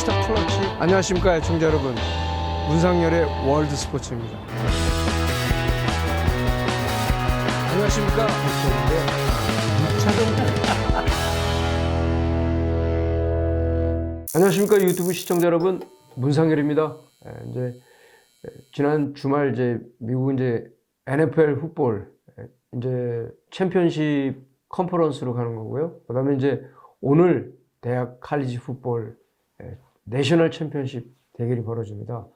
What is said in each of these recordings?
미스터 클러치. 안녕하십니까 애청자 여러분, 문상열의 월드 스포츠입니다. 안녕하십니까. 안녕하십니까 유튜브 시청자 여러분, 문상열입니다. 이제 지난 주말 이제 미국 이제 NFL 풋볼 이제 챔피언십 컨퍼런스로 가는 거고요. 그다음에 이제 오늘 대학 칼리지 풋볼 내셔널 챔피언십 대결이 벌어집니다.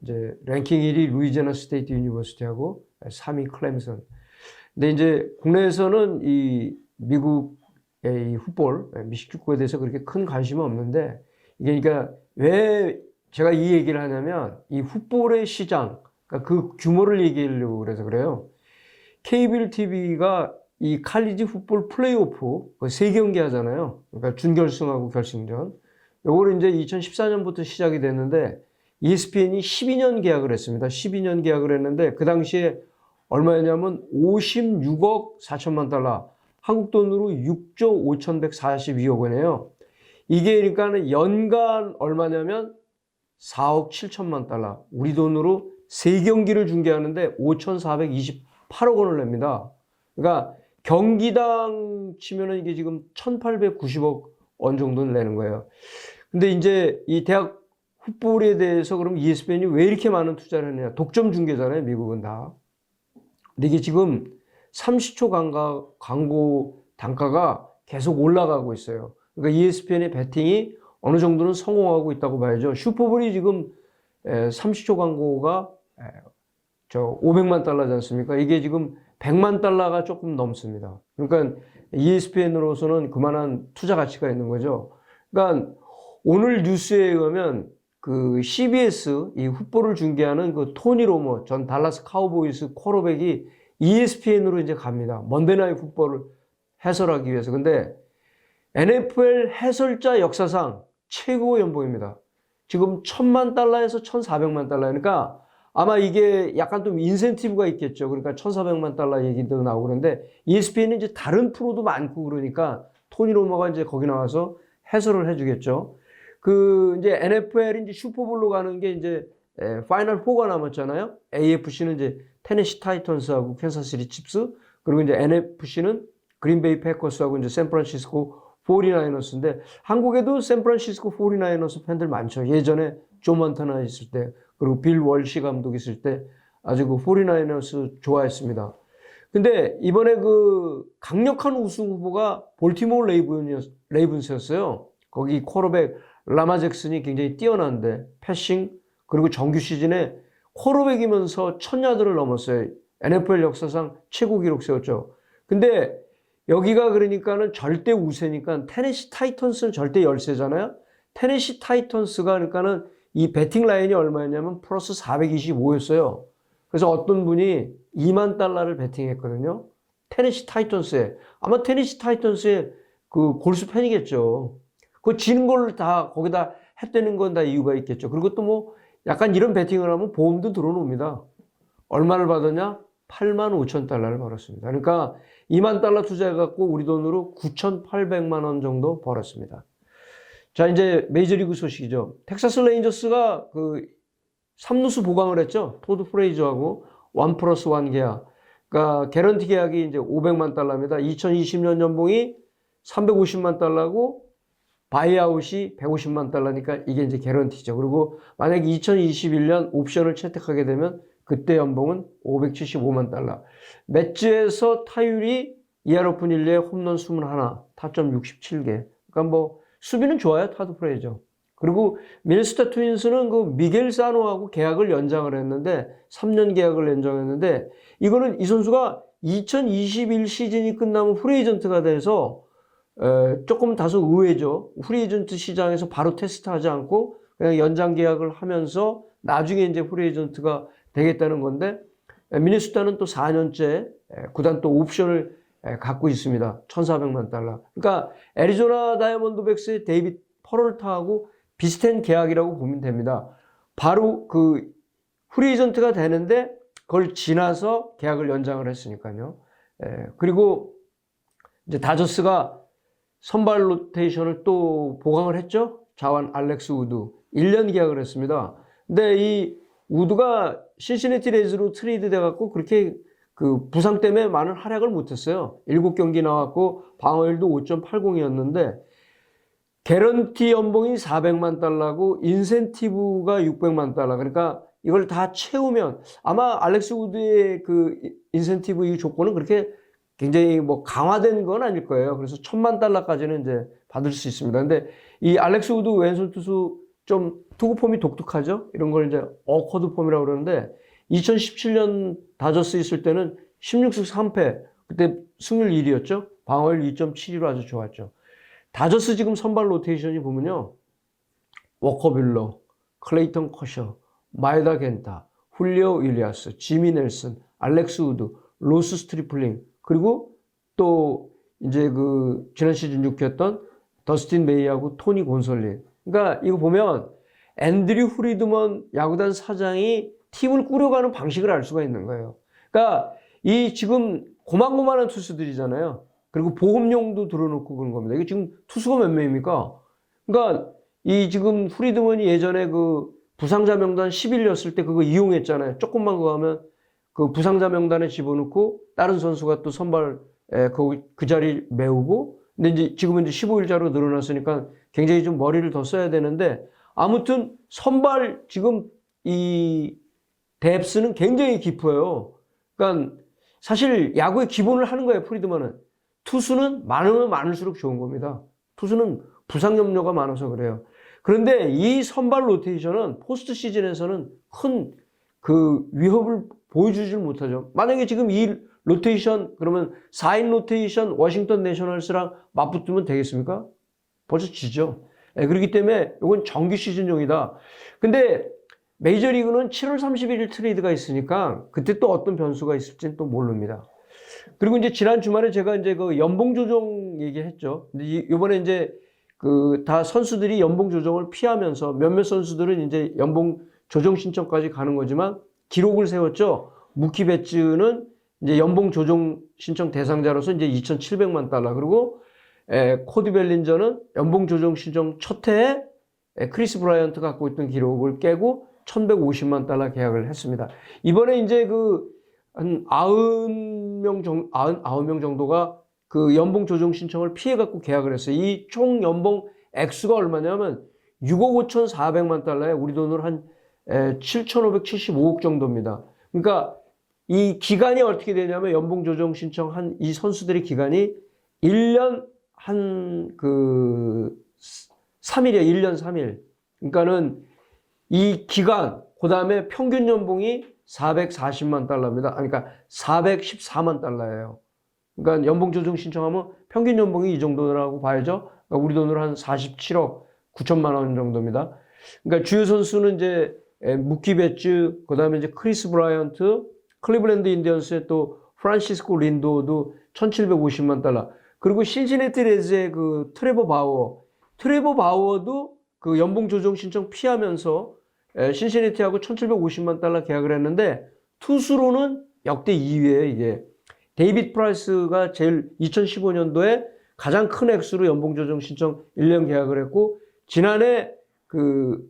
이제 랭킹 1위 루이지애나 스테이트 유니버시티하고 3위 클램슨. 근데 이제 국내에서는 이 미국의 이 풋볼, 미식축구에 대해서 그렇게 큰 관심은 없는데, 이게 그러니까 왜 제가 이 얘기를 하냐면 이 풋볼의 시장, 그러니까 그 규모를 얘기하려고 그래서 그래요. 케이블 TV가 이 칼리지 풋볼 플레이오프 3경기 하잖아요. 그러니까 준결승하고 결승전. 요거를 이제 2014년부터 시작이 됐는데 ESPN이 12년 계약을 했습니다. 12년 계약을 했는데 그 당시에 얼마였냐면 56억 4천만 달러, 한국 돈으로 6조 5,142억 원이에요. 이게 그러니까는 연간 얼마냐면 4억 7천만 달러, 우리 돈으로 3경기를 중계하는데 5,428억 원을 냅니다. 그러니까 경기당 치면은 이게 지금 1,890억 원 정도는 내는 거예요. 근데 이제 이 대학 풋볼에 대해서 그럼 ESPN이 왜 이렇게 많은 투자를 했느냐? 독점 중계잖아요, 미국은 다. 근데 이게 지금 30초 광고 단가가 계속 올라가고 있어요. 그러니까 ESPN의 배팅이 어느 정도는 성공하고 있다고 봐야죠. 슈퍼볼이 지금 30초 광고가 500만 달러지 않습니까? 이게 지금 100만 달러가 조금 넘습니다. 그러니까 ESPN으로서는 그만한 투자 가치가 있는 거죠. 그러니까 오늘 뉴스에 의하면 그 CBS 이 풋볼을 중계하는 그 토니 로모 전 달라스 카우보이스 쿼터백이 ESPN으로 이제 갑니다. 먼데이나잇 풋볼을 해설하기 위해서. 근데 NFL 해설자 역사상 최고 연봉입니다. 지금 1,000만 달러에서 1,400만 달러. 그러니까 아마 이게 약간 좀 인센티브가 있겠죠. 그러니까 1,400만 달러 얘기도 나오고 그러는데 ESPN은 이제 다른 프로도 많고 그러니까 토니 로모가 이제 거기 나와서 해설을 해주겠죠. 그 이제 NFL이 이제 슈퍼볼로 가는 게 이제 파이널 4가 남았잖아요. AFC는 이제 테네시 타이턴스하고 캔사스시티 칩스, 그리고 이제 NFC는 그린베이 패커스하고 이제 샌프란시스코 49어스인데 한국에도 샌프란시스코 49어스 팬들 많죠. 예전에 조 몬타나 있을 때, 그리고 빌 월시 감독 있을 때 아주 그 49어스 좋아했습니다. 근데 이번에 그 강력한 우승 후보가 볼티모어 레이븐스였어요. 거기 쿼터백 라마 잭슨이 굉장히 뛰어난데 패싱, 그리고 정규 시즌에 쿼터백이면서 1,000야드를 넘었어요. NFL 역사상 최고 기록 세웠죠. 근데 여기가 그러니까는 절대 우세니까 테네시 타이턴스는 절대 열세잖아요. 테네시 타이턴스가 그러니까는 이 배팅 라인이 얼마였냐면 플러스 425였어요. 그래서 어떤 분이 2만 달러를 배팅했거든요. 테네시 타이턴스에. 아마 테네시 타이턴스의 그 골수 팬이겠죠. 그 지는 걸 다 거기다 했다는 건 다 이유가 있겠죠. 그리고 또 뭐 약간 이런 배팅을 하면 보험도 들어옵니다. 얼마를 받았냐? 8만 5천 달러를 벌었습니다. 그러니까 2만 달러 투자해갖고 우리 돈으로 9,800만 원 정도 벌었습니다. 자, 이제 메이저리그 소식이죠. 텍사스 레인저스가 그 3루수 보강을 했죠. 토드 프레이저하고 1+1 계약. 그러니까 개런티 계약이 이제 500만 달러입니다. 2020년 연봉이 350만 달러고 바이아웃이 150만 달러니까 이게 이제 개런티죠. 그리고 만약에 2021년 옵션을 채택하게 되면 그때 연봉은 575만 달러. 매치에서 타율이 2할 오픈 1리에 홈런 21, 타점 67개. 그러니까 뭐 수비는 좋아요. 타드 프레이저. 그리고 미네소타 트윈스는 그 미겔 사노하고 계약을 연장을 했는데 3년 계약을 연장했는데 이거는 이 선수가 2021 시즌이 끝나면 프리에이전트가 돼서 조금 다소 의외죠. 프리에이전트 시장에서 바로 테스트하지 않고 그냥 연장 계약을 하면서 나중에 이제 프리에이전트가 되겠다는 건데 미네소타는 또 4년째 구단 또 옵션을 갖고 있습니다. 1,400만 달러. 그러니까 애리조나 다이아몬드백스의 데이빗 퍼럴타하고 비슷한 계약이라고 보면 됩니다. 바로 그 프리에이전트가 되는데 그걸 지나서 계약을 연장을 했으니까요. 그리고 이제 다저스가 선발 로테이션을 또 보강을 했죠. 자완 알렉스 우드 1년 계약을 했습니다. 근데 이 우드가 신시내티 레이즈로 트레이드 돼갖고 그렇게 그 부상 때문에 많은 활약을 못했어요. 7경기 나왔고 방어율도 5.80이었는데 개런티 연봉이 400만 달러고 인센티브가 600만 달러. 그러니까 이걸 다 채우면 아마 알렉스 우드의 그 인센티브 이 조건은 그렇게 굉장히 뭐 강화된 건 아닐 거예요. 그래서 1000만 달러까지는 이제 받을 수 있습니다. 근데 이 알렉스 우드 왼손 투수 좀 투구 폼이 독특하죠. 이런 걸 이제 어커드 폼이라고 그러는데 2017년 다저스 있을 때는 16승 3패. 그때 승률 1위였죠. 방어율 2.72로 아주 좋았죠. 다저스 지금 선발 로테이션이 보면요. 워커 빌러, 클레이턴 커셔, 마에다 겐타, 훌리오 윌리아스, 지미 넬슨, 알렉스 우드, 로스 스트리플링, 그리고 또 이제 그 지난 시즌 6위였던 더스틴 메이하고 토니 곤솔린. 그러니까 이거 보면 앤드류 프리드먼 야구단 사장이 팀을 꾸려가는 방식을 알 수가 있는 거예요. 그러니까 이 지금 고만고만한 투수들이잖아요. 그리고 보험료도 들어놓고 그런 겁니다. 이게 지금 투수가 몇 명입니까? 그러니까 이 지금 프리드먼이 예전에 그 부상자 명단 10일이었을 때 그거 이용했잖아요. 조금만 그거 하면 그 부상자 명단에 집어넣고 다른 선수가 또 선발 그 자리 메우고 근데 이제 지금은 이제 15일자로 늘어났으니까 굉장히 좀 머리를 더 써야 되는데 아무튼 선발 지금 이 뎁스는 굉장히 깊어요. 그러니까 사실 야구의 기본을 하는 거예요. 프리드먼은. 투수는 많으면 많을수록 좋은 겁니다. 투수는 부상 염려가 많아서 그래요. 그런데 이 선발 로테이션은 포스트 시즌에서는 큰 그 위협을 보여주질 못하죠. 만약에 지금 이 로테이션 그러면 4인 로테이션 워싱턴 내셔널스랑 맞붙으면 되겠습니까? 벌써 지죠. 그렇기 때문에 이건 정규 시즌용이다. 근데 메이저리그는 7월 31일 트레이드가 있으니까 그때 또 어떤 변수가 있을지는 또 모릅니다. 그리고 이제 지난 주말에 제가 이제 그 연봉 조정 얘기했죠. 근데 이번에 이제 그 다 선수들이 연봉 조정을 피하면서 몇몇 선수들은 이제 연봉 조정 신청까지 가는 거지만 기록을 세웠죠. 무키 베츠는 이제 연봉 조정 신청 대상자로서 이제 2,700만 달러. 그리고 코디 벨린저는 연봉 조정 신청 첫 해에 크리스 브라이언트 갖고 있던 기록을 깨고 1,150만 달러 계약을 했습니다. 이번에 이제 그 한 90명 정도가 그 연봉 조정 신청을 피해 갖고 계약을 했어요. 이 총 연봉 액수가 얼마냐면 6억 5,400만 달러에 우리 돈으로 한 7,575억 정도입니다. 그러니까 이 기간이 어떻게 되냐면 연봉 조정 신청한 이 선수들의 기간이 1년 한 그 3일이에요. 1년 3일. 그러니까는 이 기간, 그 다음에 평균 연봉이 440만 달러입니다. 그러니까 414만 달러예요. 그러니까 연봉 조정 신청하면 평균 연봉이 이 정도라고 봐야죠. 그러니까 우리 돈으로 한 47억 9천만 원 정도입니다. 그러니까 주요 선수는 이제 무키 베츠, 그 다음에 이제 크리스 브라이언트, 클리블랜드 인디언스의 또 프란시스코 린도도 1,750만 달러. 그리고 신시내티 레즈의 그 트레버 바우어도 그 연봉 조정 신청 피하면서 신시내티하고 1,750만 달러 계약을 했는데 투수로는 역대 2위예요, 이게. 데이빗 프라이스가 제일 2015년도에 가장 큰 액수로 연봉 조정 신청 1년 계약을 했고 지난해 그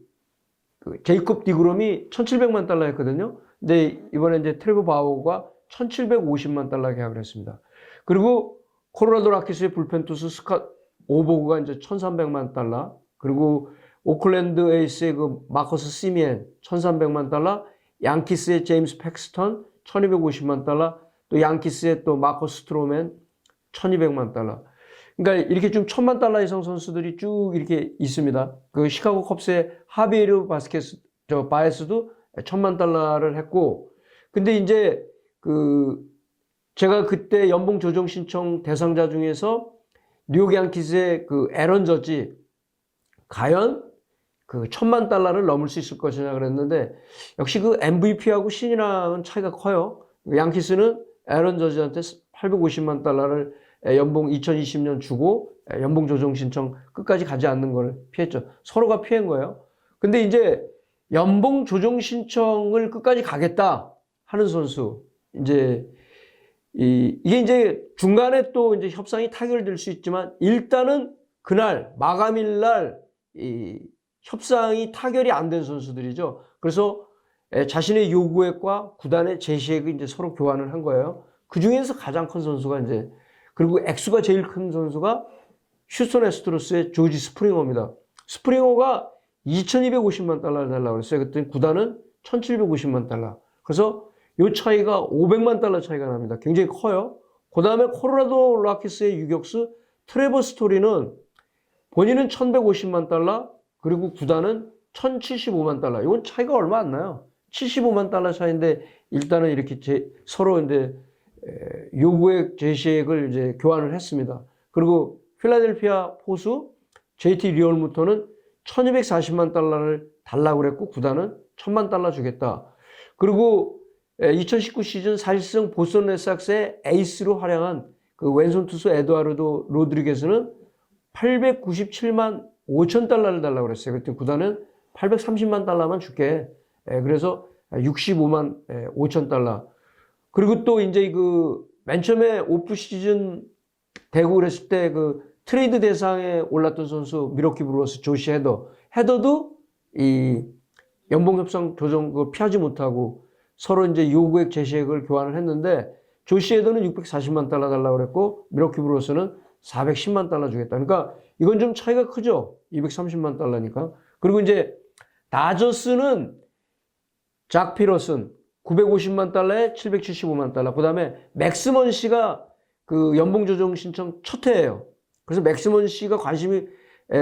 제이콥 디그롬이 1,700만 달러 했거든요. 근데 이번에 이제 트레버 바우어가 1,750만 달러 계약을 했습니다. 그리고 콜로라도 라키스의 불펜 투수 스캇 오보그가 이제 1,300만 달러, 그리고 오클랜드 에이스의 그 마커스 시미엔 1,300만 달러, 양키스의 제임스 팩스턴 1,250만 달러, 또 양키스의 또 마커 스트로맨 1,200만 달러. 그러니까 이렇게 좀 1,000만 달러 이상 선수들이 쭉 이렇게 있습니다. 그 시카고 컵스의 하비에르 바에스도 1,000만 달러를 했고, 근데 이제 그 제가 그때 연봉 조정 신청 대상자 중에서 뉴욕 양키스의 그 에런 저지 과연 그 1,000만 달러를 넘을 수 있을 것이냐 그랬는데 역시 그 MVP하고 신인왕은 차이가 커요. 양키스는 에런 저지한테 850만 달러를 연봉 2020년 주고 연봉 조정 신청 끝까지 가지 않는 걸 피했죠. 서로가 피한 거예요. 근데 이제 연봉 조정 신청을 끝까지 가겠다 하는 선수, 이제 이게 이제 중간에 또 이제 협상이 타결될 수 있지만 일단은 그날 마감일 날 이 협상이 타결이 안 된 선수들이죠. 그래서 자신의 요구액과 구단의 제시액을 이제 서로 교환을 한 거예요. 그 중에서 가장 큰 선수가 이제, 그리고 액수가 제일 큰 선수가 휴스턴 애스트로스의 조지 스프링어입니다. 스프링어가 2,250만 달러를 달라고 그랬어요. 그랬더니 구단은 1,750만 달러. 그래서 이 차이가 500만 달러 차이가 납니다. 굉장히 커요. 그 다음에 콜로라도 락키스의 유격수 트레버 스토리는 본인은 1,150만 달러, 그리고 구단은 1,075만 달러. 이건 차이가 얼마 안 나요. 75만 달러 차이인데 일단은 이렇게 서로 이제 요구액 제시액을 이제 교환을 했습니다. 그리고 필라델피아 포수 JT 리얼무터는 1,240만 달러를 달라고 그랬고 구단은 1,000만 달러 주겠다. 그리고 2019 시즌 4실승 보스턴 레드삭스의 에이스로 활약한 그 왼손 투수 에드와르도 로드리게스는 897만 5천 달러를 달라고 그랬어요. 그랬더니 구단은 830만 달러만 줄게. 그래서 65만 5천 달러. 그리고 또 이제 그 맨 처음에 오프 시즌 되고 그랬을 때 그 트레이드 대상에 올랐던 선수 미러키 브루어스 조시 헤더도 이 연봉 협상 조정 피하지 못하고 서로 이제 요구액 제시액을 교환을 했는데 조시 헤더는 640만 달러 달라고 그랬고 미러키 브루어스는 410만 달러 주겠다. 그러니까 이건 좀 차이가 크죠. 230만 달러니까. 그리고 이제 다저스는 작 피러슨 950만 달러에 775만 달러. 그다음에 맥스먼 씨가 그 연봉 조정 신청 첫 해예요. 그래서 맥스먼 씨가 관심이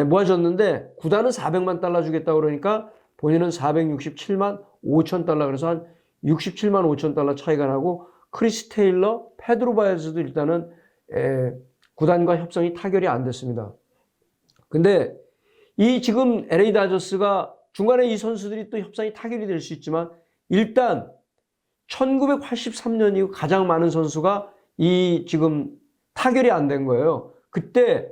모아졌는데 구단은 400만 달러 주겠다고 그러니까 본인은 467만 5천 달러. 그래서 한 67만 5천 달러 차이가 나고 크리스 테일러, 페드로 바에즈도 일단은 구단과 협상이 타결이 안 됐습니다. 근데 이 지금 LA 다저스가 중간에 이 선수들이 또 협상이 타결이 될 수 있지만 일단 1983년 이후 가장 많은 선수가 이 지금 타결이 안 된 거예요. 그때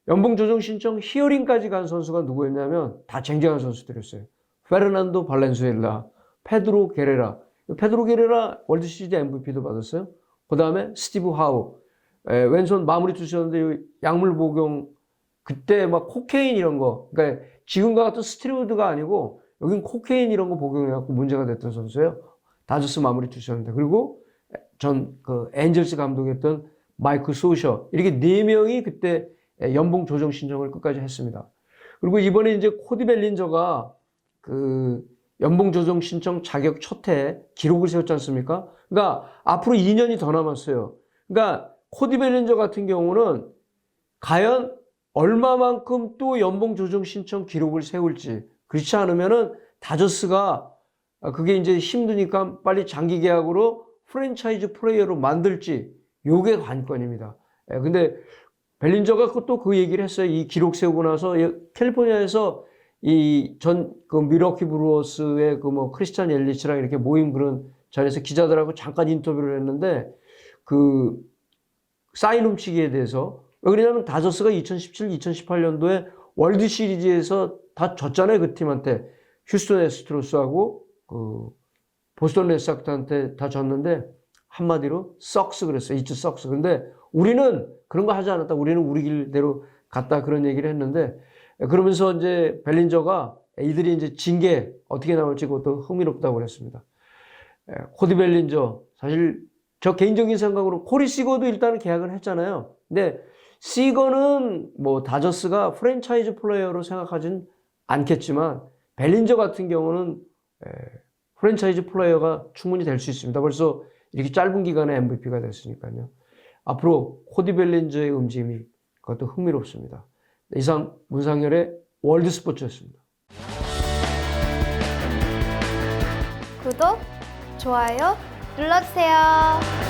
연봉 조정 신청 히어링까지 간 선수가 누구였냐면 다 쟁쟁한 선수들이었어요. 페르난도 발렌수엘라, 페드로 게레라. 페드로 게레라 월드 시리즈 MVP도 받았어요. 그 다음에 스티브 하우. 왼손 마무리 투수였는데 약물 복용 그때 막 코케인 이런 거, 그러니까 지금과 같은 스테로이드가 아니고 여긴 코케인 이런 거 복용해갖고 문제가 됐던 선수예요. 다저스 마무리 투수였는데. 그리고 전 그 엔젤스 감독이었던 마이크 소셔. 이렇게 4명이 그때 연봉 조정 신청을 끝까지 했습니다. 그리고 이번에 이제 코디 벨린저가 그 연봉 조정 신청 자격 첫 해 기록을 세웠지 않습니까? 그러니까 앞으로 2년이 더 남았어요. 그러니까 코디 벨린저 같은 경우는 과연 얼마만큼 또 연봉 조정 신청 기록을 세울지. 그렇지 않으면은 다저스가 그게 이제 힘드니까 빨리 장기 계약으로 프랜차이즈 플레이어로 만들지. 요게 관건입니다. 근데 벨린저가 또 그 얘기를 했어요. 이 기록 세우고 나서 캘리포니아에서 이 그 미러키 브루어스의 그 뭐 크리스찬 엘리치랑 이렇게 모임 그런 자리에서 기자들하고 잠깐 인터뷰를 했는데 그 사인 훔치기에 대해서 왜 그러냐면 다저스가 2017, 2018년도에 월드 시리즈에서 다 졌잖아요. 그 팀한테. 휴스턴 애스트로스하고 그 보스턴 레드삭스한테 다 졌는데 한마디로 썩스 그랬어요. It sucks. 근데 우리는 그런 거 하지 않았다. 우리는 우리 길대로 갔다. 그런 얘기를 했는데 그러면서 이제 벨린저가 이들이 이제 징계 어떻게 나올지 그것도 흥미롭다고 그랬습니다. 코디 벨린저 사실 저 개인적인 생각으로 코리 시거도 일단은 계약을 했잖아요. 근데 시거는 뭐 다저스가 프랜차이즈 플레이어로 생각하진 않겠지만 벨린저 같은 경우는 프랜차이즈 플레이어가 충분히 될 수 있습니다. 벌써 이렇게 짧은 기간에 MVP가 됐으니까요. 앞으로 코디 벨린저의 움직임이 그것도 흥미롭습니다. 이상 문상열의 월드스포츠였습니다. 구독, 좋아요 눌러주세요.